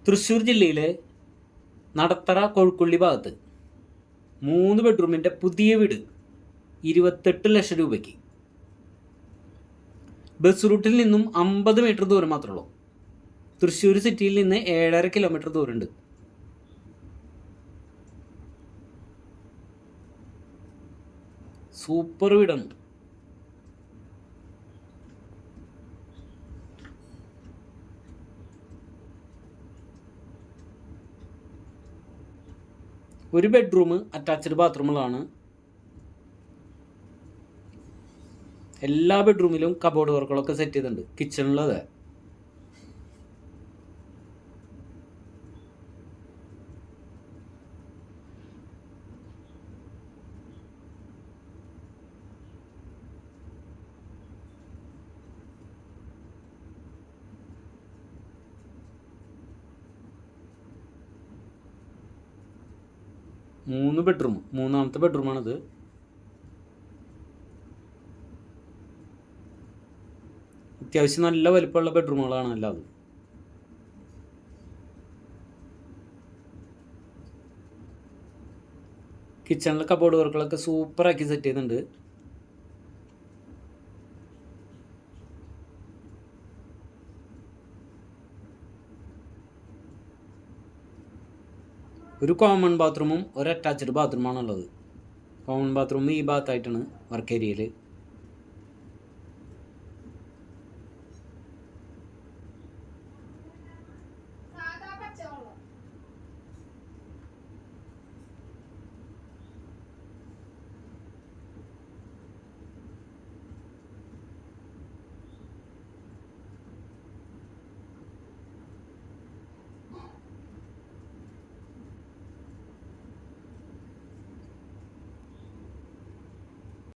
തൃശ്ശൂർ ജില്ലയിലെ നടത്തറ കൊഴുക്കുള്ളി ഭാഗത്ത് 3 ബെഡ്റൂമിൻ്റെ പുതിയ വീട് 28 ലക്ഷം രൂപയ്ക്ക്. ബസ് റൂട്ടിൽ നിന്നും 50 മീറ്റർ ദൂരം മാത്രമേ ഉള്ളൂ. തൃശ്ശൂർ സിറ്റിയിൽ നിന്ന് 7.5 കിലോമീറ്റർ ദൂരമുണ്ട്. സൂപ്പർ വീടാണ്. ഒരു ബെഡ്റൂം അറ്റാച്ച്ഡ് ബാത്റൂമുകളാണ്. എല്ലാ ബെഡ്റൂമിലും കബോർഡ് വർക്കുകളൊക്കെ സെറ്റ് ചെയ്തിട്ടുണ്ട്. കിച്ചണിലത് മൂന്ന് ബെഡ്റൂം, മൂന്നാമത്തെ ബെഡ്റൂമാണിത്. അത്യാവശ്യം നല്ല വലിപ്പമുള്ള ബെഡ്റൂമുകളാണ് എല്ലാതും. കിച്ചണിലെ കബോർഡ് വർക്കുകളൊക്കെ സൂപ്പറാക്കി സെറ്റ് ചെയ്യുന്നുണ്ട്. ഒരു കോമൺ ബാത്റൂമും ഒരു അറ്റാച്ച്ഡ് ബാത്റൂമാണുള്ളത്. കോമൺ ബാത്റൂം ഈ ഭാഗത്തായിട്ടാണ് വർക്ക് ഏരിയയിൽ.